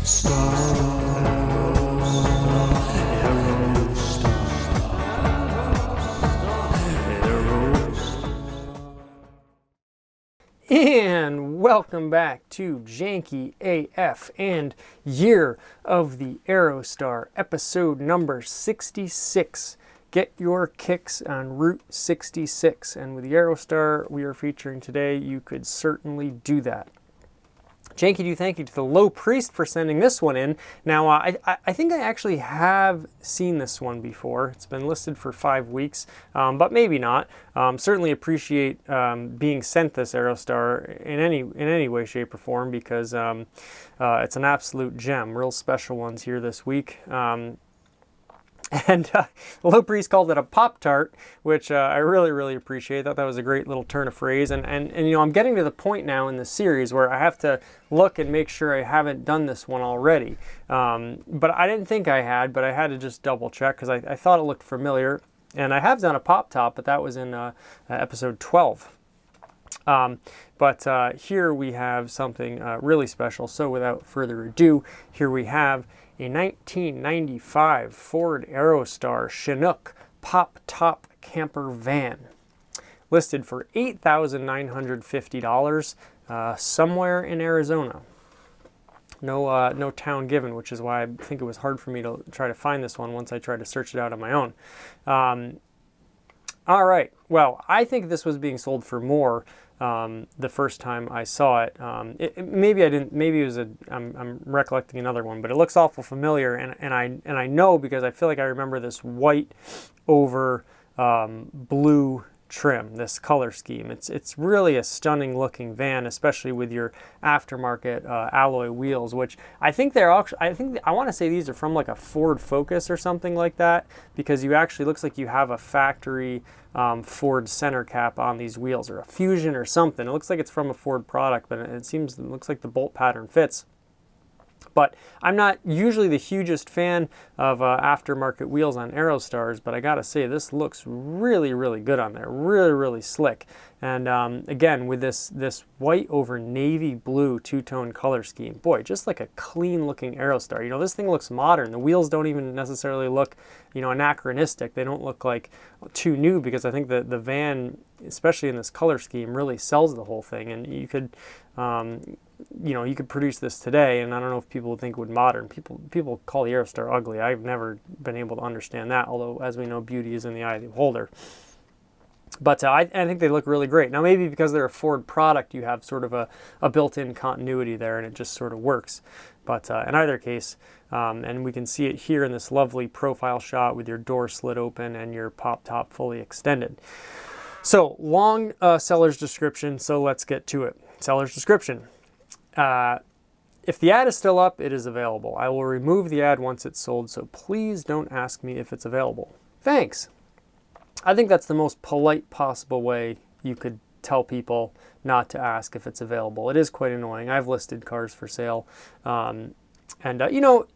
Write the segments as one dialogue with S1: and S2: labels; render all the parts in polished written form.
S1: And welcome back to Janky AF and Year of the Aerostar, episode number 66. Get your kicks on Route 66. And with the Aerostar we are featuring today, you could certainly do that. Janky do thank you to the Low Priest for sending this one in. Now, I think I actually have seen this one before. It's been listed for 5 weeks, but maybe not. Certainly appreciate being sent this Aerostar in any way, shape, or form, because it's an absolute gem. Real special ones here this week. And Low Priest called it a Pop-Tart, which I really appreciate. I thought that was a great little turn of phrase. And you know, I'm getting to the point now in the series where I have to look and make sure I haven't done this one already. But I didn't think I had, but I had to just double check because I thought it looked familiar. And I have done a Pop Top, but that was in episode 12. But here we have something really special. So without further ado, here we have a 1995 Ford Aerostar Chinook pop-top camper van, listed for $8,950 somewhere in Arizona. No town given, which is why I think it was hard for me to try to find this one once I tried to search it out on my own. All right, well, I think this was being sold for more the first time I saw it. Maybe I didn't. Maybe it was I'm recollecting another one, but it looks awful familiar, and I know because I feel like I remember this white over blue trim, this color scheme. It's really a stunning looking van, especially with your aftermarket alloy wheels, which I think they're actually, I want to say these are from like a Ford Focus or something like that, because you actually looks like you have a factory Ford center cap on these wheels, or a Fusion or something. It looks like it's from a Ford product, but it looks like the bolt pattern fits. But I'm not usually the hugest fan of aftermarket wheels on Aerostars, but I gotta say this looks really good on there. Really slick. And again, with this white over navy blue two-tone color scheme, boy, just like a clean looking Aerostar. You know, this thing looks modern. The wheels don't even necessarily look, you know, anachronistic. They don't look like too new, because I think the van, especially in this color scheme, really sells the whole thing. And you could you know, you could produce this today, and I don't know if people would think it would modern. People call the Aerostar ugly. I've never been able to understand that, although, as we know, beauty is in the eye of the beholder. But I think they look really great. Now, maybe because they're a Ford product, you have sort of a built-in continuity there, and it just sort of works. But in either case, and we can see it here in this lovely profile shot with your door slit open and your pop top fully extended. So, long seller's description, so let's get to it. Seller's description. If the ad is still up, it is available. I will remove the ad once it's sold, so please don't ask me if it's available. Thanks. I think that's the most polite possible way you could tell people not to ask if it's available. It is quite annoying. I've listed cars for sale. You know,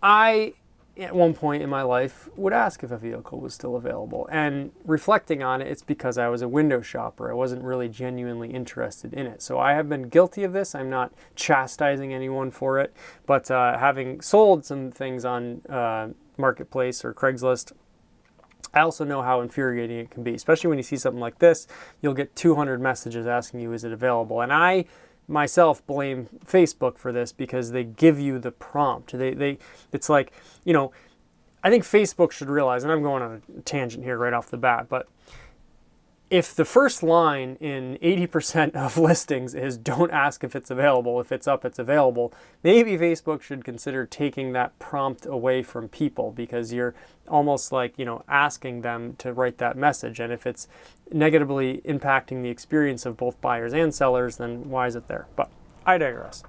S1: I, at one point in my life, would ask if a vehicle was still available. And reflecting on it, it's because I was a window shopper. I wasn't really genuinely interested in it. So I have been guilty of this. I'm not chastising anyone for it. But having sold some things on Marketplace or Craigslist, I also know how infuriating it can be, especially when you see something like this. You'll get 200 messages asking you, is it available? And I myself blame Facebook for this, because they give you the prompt. It's like, you know, I think Facebook should realize, and I'm going on a tangent here right off the bat, but if the first line in 80% of listings is don't ask if it's available, if it's up, it's available, maybe Facebook should consider taking that prompt away from people, because you're almost like, you know, asking them to write that message. And if it's negatively impacting the experience of both buyers and sellers, then why is it there? But I digress.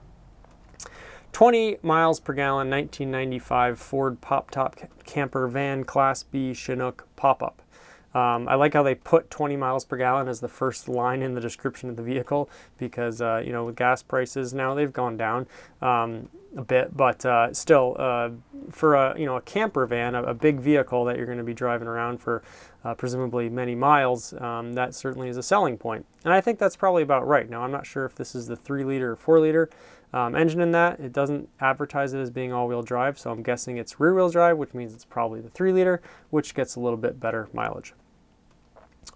S1: 20 miles per gallon, 1995 Ford pop-top camper van, Class B Chinook pop-up. I like how they put 20 miles per gallon as the first line in the description of the vehicle, because, you know, with gas prices now, they've gone down. a bit, but still, for a camper van, a big vehicle that you're going to be driving around for presumably many miles, that certainly is a selling point. And I think that's probably about right. Now, I'm not sure if this is the 3-liter or 4-liter engine in that. It doesn't advertise it as being all-wheel drive, so I'm guessing it's rear-wheel drive, which means it's probably the 3-liter, which gets a little bit better mileage.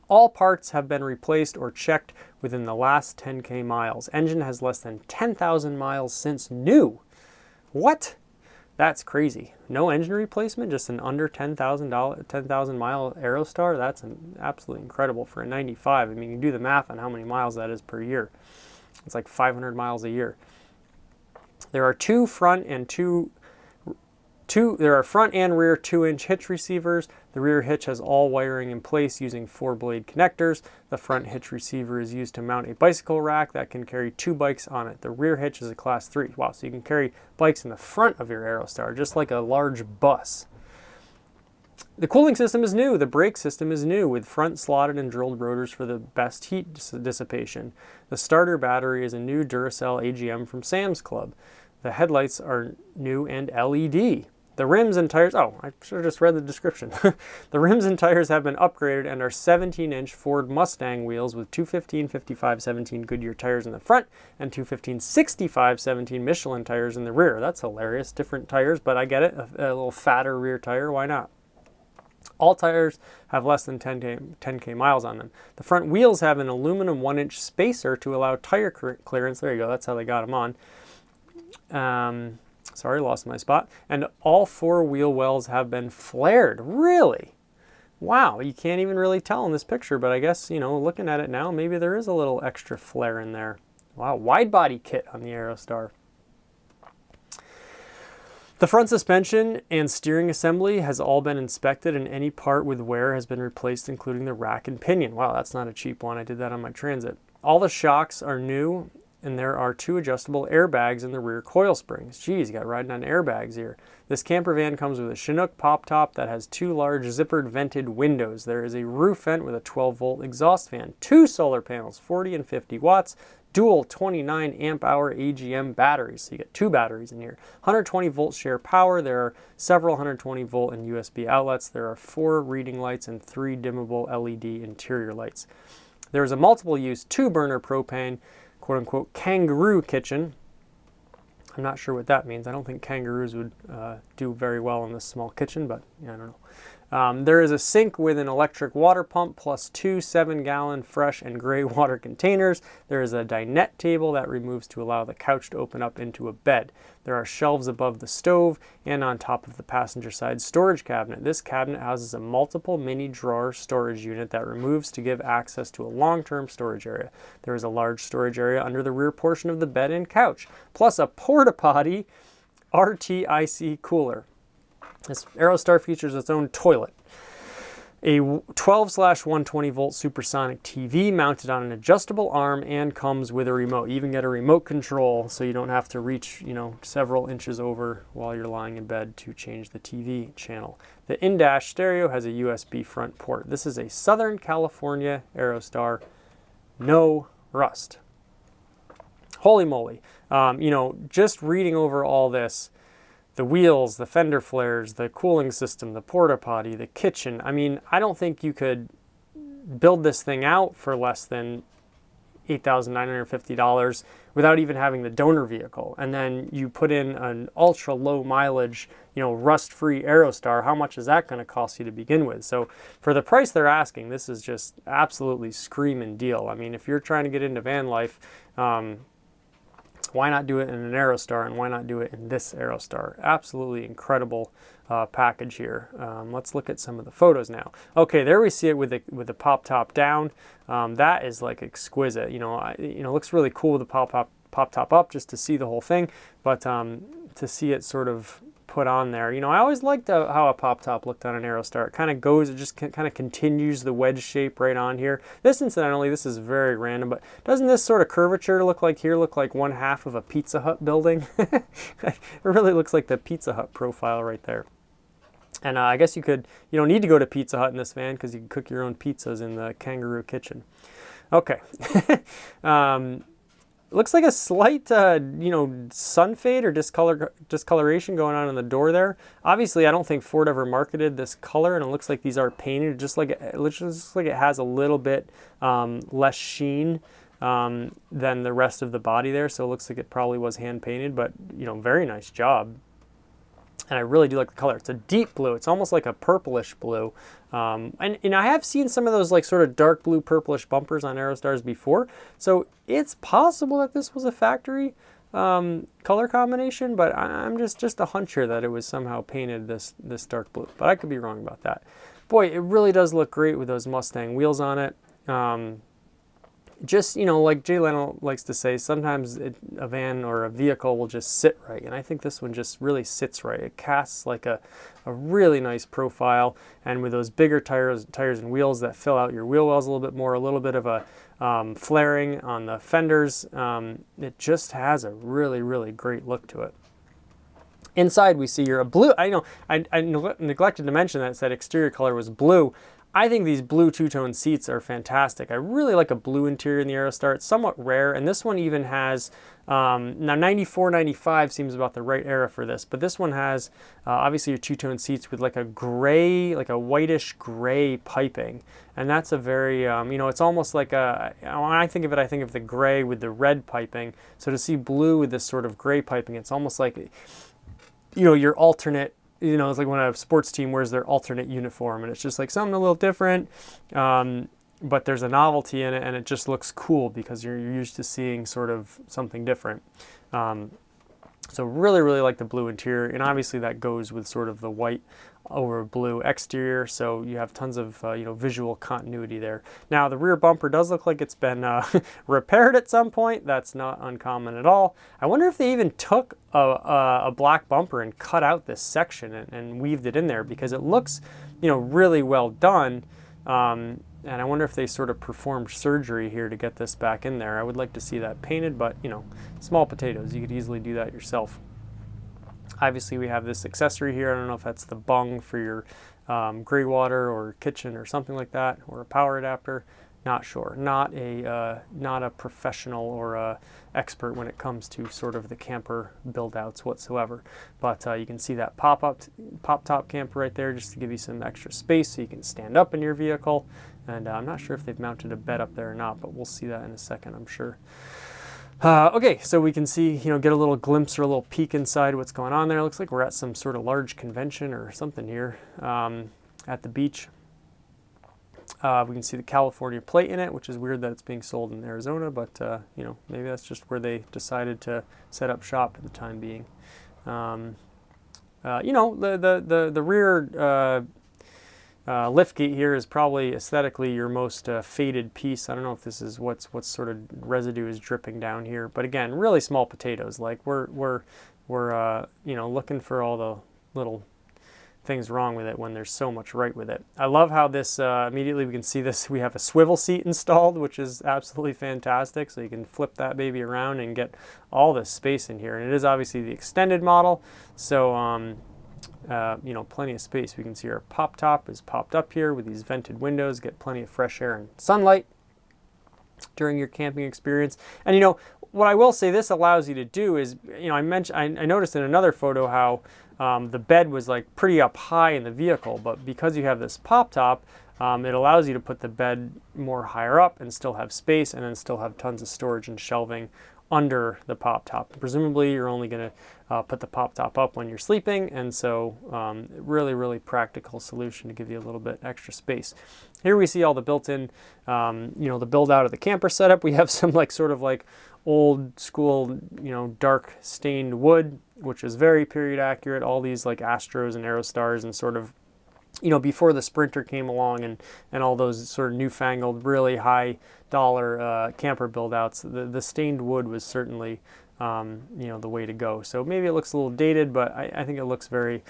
S1: All parts have been replaced or checked within the last 10K miles. Engine has less than 10,000 miles since new. What? That's crazy. No engine replacement, just an under 10,000 mile Aerostar? That's absolutely incredible for a 95. I mean, you can do the math on how many miles that is per year. It's like 500 miles a year. There are front and rear 2-inch hitch receivers. The rear hitch has all wiring in place using 4-blade connectors. The front hitch receiver is used to mount a bicycle rack that can carry 2 bikes on it. The rear hitch is a class 3. Wow, so you can carry bikes in the front of your Aerostar, just like a large bus. The cooling system is new. The brake system is new with front slotted and drilled rotors for the best heat dissipation. The starter battery is a new Duracell AGM from Sam's Club. The headlights are new and LED. The rims and tires, oh, I should have just read the description. The rims and tires have been upgraded and are 17-inch Ford Mustang wheels with 215/55/17 Goodyear tires in the front and 215/65/17 Michelin tires in the rear. That's hilarious. Different tires, but I get it. A little fatter rear tire, why not? All tires have less than 10K miles on them. The front wheels have an aluminum 1-inch spacer to allow tire clearance. There you go, that's how they got them on. Sorry, lost my spot. And all 4 wheel wells have been flared. Really? Wow, you can't even really tell in this picture, but I guess, looking at it now, maybe there is a little extra flare in there. Wow, wide body kit on the Aerostar. The front suspension and steering assembly has all been inspected, and any part with wear has been replaced, including the rack and pinion. Wow, that's not a cheap one. I did that on my Transit. All the shocks are new, and there are 2 adjustable airbags in the rear coil springs. Geez, you got riding on airbags here. This camper van comes with a Chinook pop top that has 2 large zippered vented windows. There is a roof vent with a 12-volt exhaust fan, 2 solar panels, 40 and 50 watts, dual 29 amp hour AGM batteries. So you get 2 batteries in here. 120 volt share power. There are several 120 volt and USB outlets. There are 4 reading lights and 3 dimmable LED interior lights. There is a multiple use 2-burner propane quote-unquote kangaroo kitchen. I'm not sure what that means. I don't think kangaroos would do very well in this small kitchen, but yeah, I don't know. There is a sink with an electric water pump plus 2 7-gallon fresh and gray water containers. There is a dinette table that removes to allow the couch to open up into a bed. There are shelves above the stove and on top of the passenger side storage cabinet. This cabinet houses a multiple mini drawer storage unit that removes to give access to a long-term storage area. There is a large storage area under the rear portion of the bed and couch, plus a porta potty RTIC cooler. This Aerostar features its own toilet, a 12/120 volt supersonic TV mounted on an adjustable arm, and comes with a remote. You even get a remote control, so you don't have to reach, several inches over while you're lying in bed to change the TV channel. The in-dash stereo has a USB front port. This is a Southern California Aerostar, no rust. Holy moly. Just reading over all this, the wheels, the fender flares, the cooling system, the porta potty, the kitchen. I mean, I don't think you could build this thing out for less than $8,950 without even having the donor vehicle. And then you put in an ultra low mileage, rust-free Aerostar. How much is that going to cost you to begin with? So for the price they're asking, this is just absolutely screaming deal. I mean, if you're trying to get into van life, why not do it in an Aerostar, and why not do it in this Aerostar? Absolutely incredible package here. Let's look at some of the photos now. Okay, there we see it with the pop top down. That is like exquisite. It looks really cool with the pop top up, just to see the whole thing, but to see it sort of put on there. I always liked how a pop top looked on an Aerostar. It just kind of continues the wedge shape right on here. This, incidentally, this is very random, but doesn't this sort of curvature look like 1/2 of a Pizza Hut building? It really looks like the Pizza Hut profile right there. And I guess you don't need to go to Pizza Hut in this van because you can cook your own pizzas in the kangaroo kitchen. Okay. looks like a slight, you know, sun fade or discoloration going on in the door there. Obviously, I don't think Ford ever marketed this color, and it looks like these are painted just like it looks like it has a little bit less sheen than the rest of the body there. So it looks like it probably was hand painted, but you know, very nice job. And I really do like the color. It's a deep blue. It's almost like a purplish blue. And I have seen some of those like sort of dark blue purplish bumpers on Aerostars before. So it's possible that this was a factory color combination, but I'm just a hunch here that it was somehow painted this dark blue. But I could be wrong about that. Boy, it really does look great with those Mustang wheels on it. Just, you know, like Jay Leno likes to say, sometimes a van or a vehicle will just sit right. And I think this one just really sits right. It casts like a really nice profile. And with those bigger tires and wheels that fill out your wheel wells a little bit more, a little bit of a flaring on the fenders, it just has a really, really great look to it. Inside we see your blue. I know I neglected to mention that it said exterior color was blue. I think these blue two-tone seats are fantastic. I really like a blue interior in the Aerostar. It's somewhat rare, and this one even has, now 94, 95 seems about the right era for this, but this one has obviously your two-tone seats with like a gray, like a whitish gray piping. And that's a very, you know, it's almost like a, when I think of the gray with the red piping. So to see blue with this sort of gray piping, it's almost like, you know, your alternate, you know, it's like when a sports team wears their alternate uniform, and it's just like something a little different, but there's a novelty in it, and it just looks cool because you're used to seeing sort of something different. So really, really like the blue interior, and obviously that goes with sort of the white over blue exterior, so you have tons of you know, visual continuity there. Now the rear bumper does look like it's been repaired at some point. That's not uncommon at all. I wonder if they even took a black bumper and cut out this section and weaved it in there, because it looks, you know, really well done. And I wonder if they sort of performed surgery here to get this back in there. I would like to see that painted, but you know, small potatoes. You could easily do that yourself. Obviously we have this accessory here. I don't know if that's the bung for your gray water or kitchen or something like that, or a power adapter. Not sure. Not a professional or a expert when it comes to sort of the camper build outs whatsoever. But you can see that pop top camper right there, just to give you some extra space so you can stand up in your vehicle. And I'm not sure if they've mounted a bed up there or not, but we'll see that in a second, I'm sure. Okay, so we can see, you know, get a little glimpse or a little peek inside what's going on there. It looks like we're at some sort of large convention or something here at the beach. We can see the California plate in it, which is weird that it's being sold in Arizona, but you know, maybe that's just where they decided to set up shop for the time being. You know, the rear liftgate here is probably aesthetically your most faded piece. I don't know if this is what sort of residue is dripping down here, but again, really small potatoes. Like we're you know, looking for all the little things wrong with it when there's so much right with it. I love how this immediately we can see this. We have a swivel seat installed, which is absolutely fantastic. So you can flip that baby around and get all this space in here. And it is obviously the extended model, so you know, plenty of space. We can see our pop top is popped up here with these vented windows. Get plenty of fresh air and sunlight during your camping experience. And you know, what I will say this allows you to do is, you know, I noticed in another photo how the bed was like pretty up high in the vehicle, but because you have this pop top, it allows you to put the bed more higher up and still have space, and then still have tons of storage and shelving under the pop top. Presumably you're only going to put the pop top up when you're sleeping, and so really, really practical solution to give you a little bit extra space. Here we see all the built-in, you know, the build out of the camper setup. We have some like sort of like old school, you know, dark stained wood, which is very period accurate. All these like Astros and Aerostars and sort of, you know, before the Sprinter came along and all those sort of newfangled, really high dollar camper build outs, the stained wood was certainly, you know, the way to go. So maybe it looks a little dated, but I think it looks very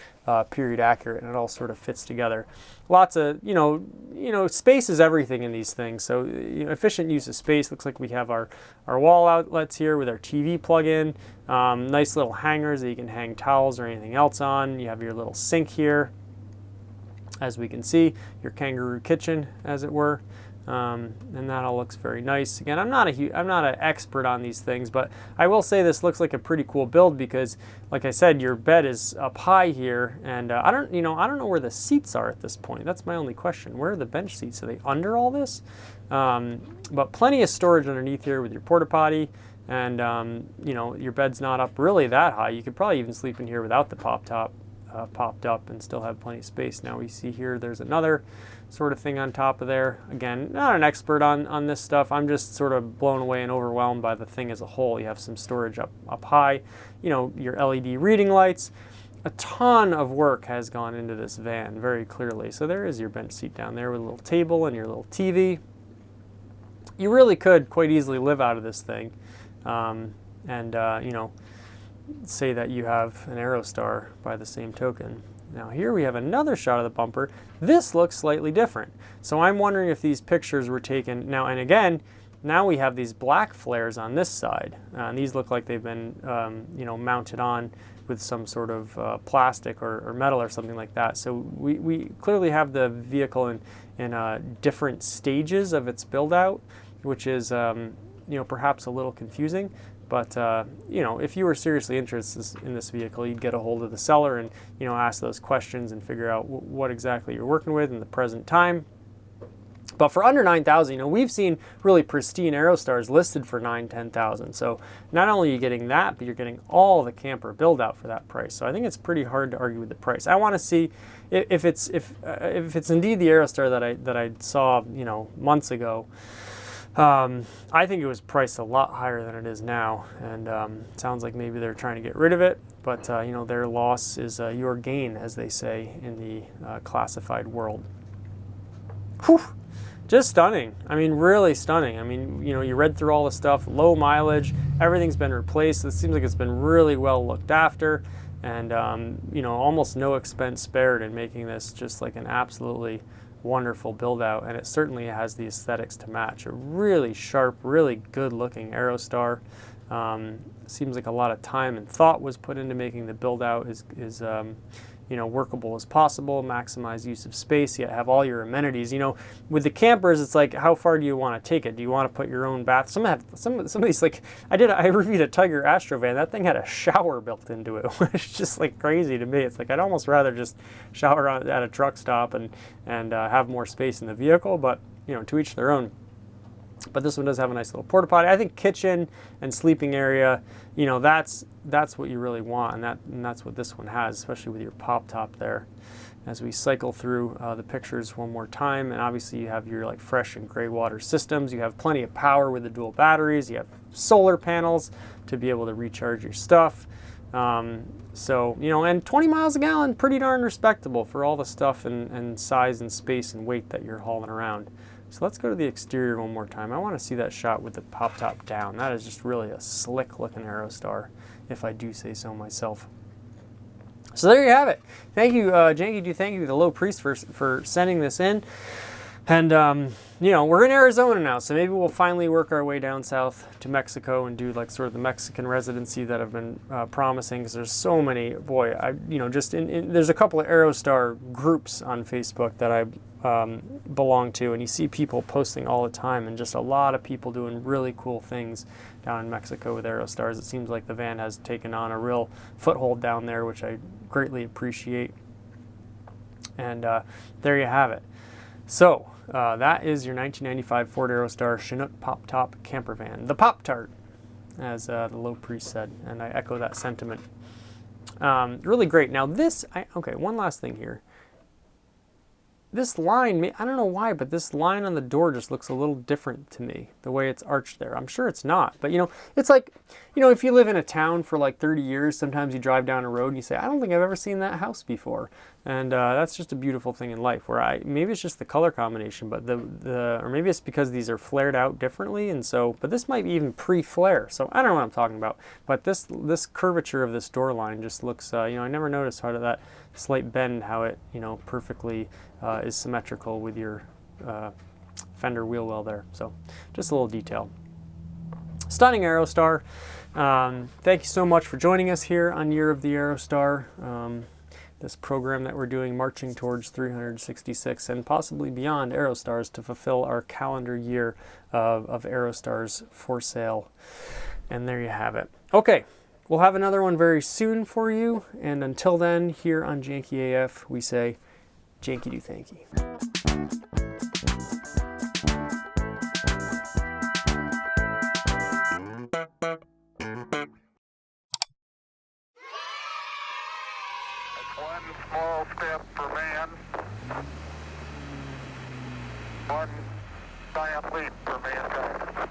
S1: period accurate, and it all sort of fits together. Lots of, you know, space is everything in these things. So, you know, efficient use of space. Looks like we have our wall outlets here with our TV plug-in. Nice little hangers that you can hang towels or anything else on. You have your little sink here, as we can see, your kangaroo kitchen, as it were. And that all looks very nice. Again, I'm not an expert on these things, but I will say this looks like a pretty cool build because, like I said, your bed is up high here, and I don't know where the seats are at this point. That's my only question. Where are the bench seats? Are they under all this? But plenty of storage underneath here with your porta potty, and your bed's not up really that high. You could probably even sleep in here without the pop top popped up and still have plenty of space. Now we see here there's another sort of thing on top of there. Again, not an expert on this stuff. I'm just sort of blown away and overwhelmed by the thing as a whole. You have some storage up high, your LED reading lights. A ton of work has gone into this van, very clearly. So there is your bench seat down there with a little table and your little TV. You really could quite easily live out of this thing, say that you have an Aerostar by the same token. Now here we have another shot of the bumper. This looks slightly different. So I'm wondering if these pictures were taken now, and again, now we have these black flares on this side. And these look like they've been, mounted on with some sort of plastic or metal or something like that. So we clearly have the vehicle in different stages of its build out, which is, perhaps a little confusing. But, if you were seriously interested in this vehicle, you'd get a hold of the seller and, ask those questions and figure out what exactly you're working with in the present time. But for under $9,000, we've seen really pristine Aerostars listed for $9,000, $10,000. So not only are you getting that, but you're getting all the camper build out for that price. So I think it's pretty hard to argue with the price. I want to see if it's indeed the Aerostar that I saw, months ago. I think it was priced a lot higher than it is now, and it sounds like maybe they're trying to get rid of it, but their loss is your gain, as they say in the classified world. Whew. Just stunning. I mean, really stunning. I mean, you read through all the stuff, low mileage, everything's been replaced. It seems like it's been really well looked after, and almost no expense spared in making this just like an absolutely wonderful build out, and it certainly has the aesthetics to match. A really sharp, really good looking Aerostar. Seems like a lot of time and thought was put into making the build out is workable as possible, maximize use of space, yet have all your amenities. With the campers, it's like, how far do you want to take it? Do you want to put your own bath? Some of these, like, I reviewed a Tiger Astrovan. That thing had a shower built into it, which is just like crazy to me. It's like, I'd almost rather just shower at a truck stop and have more space in the vehicle, but to each their own. But this one does have a nice little porta potty. I think kitchen and sleeping area, that's what you really want, and that's what this one has, especially with your pop top there. As we cycle through the pictures one more time, and obviously you have your fresh and gray water systems. You have plenty of power with the dual batteries. You have solar panels to be able to recharge your stuff. And 20 miles a gallon, pretty darn respectable for all the stuff and size and space and weight that you're hauling around. So let's go to the exterior one more time. I want to see that shot with the pop top down. That is just really a slick looking Aerostar, if I do say so myself. So there you have it. Thank you, Janky. Thank you, the Low Priest, for sending this in. And we're in Arizona now, so maybe we'll finally work our way down south to Mexico and do sort of the Mexican residency that I've been promising. Because there's so many. Boy, there's a couple of Aerostar groups on Facebook that I belong to, and you see people posting all the time, and just a lot of people doing really cool things down in Mexico with Aerostars. It seems like the van has taken on a real foothold down there, which I greatly appreciate. And there you have it. So that is your 1995 Ford Aerostar Chinook Pop Top camper van, the Pop Tart, as the Low Priest said, and I echo that sentiment. Really great. Now one last thing here. This line, I don't know why, but this line on the door just looks a little different to me, the way it's arched there. I'm sure it's not, but it's like, if you live in a town for 30 years, sometimes you drive down a road and you say, I don't think I've ever seen that house before. And that's just a beautiful thing in life, where maybe it's just the color combination, but or maybe it's because these are flared out differently, but this might be even pre-flare, so I don't know what I'm talking about. But this curvature of this door line just looks, I never noticed how that slight bend, how it, perfectly is symmetrical with your fender wheel well there. So just a little detail. Stunning Aerostar. Thank you so much for joining us here on Year of the Aerostar. this program that we're doing, marching towards 366 and possibly beyond Aerostars to fulfill our calendar year of Aerostars for sale. And there you have it. Okay, we'll have another one very soon for you. And until then, here on Janky AF, we say, Janky do thanky.
S2: One small step for man, one giant leap for mankind.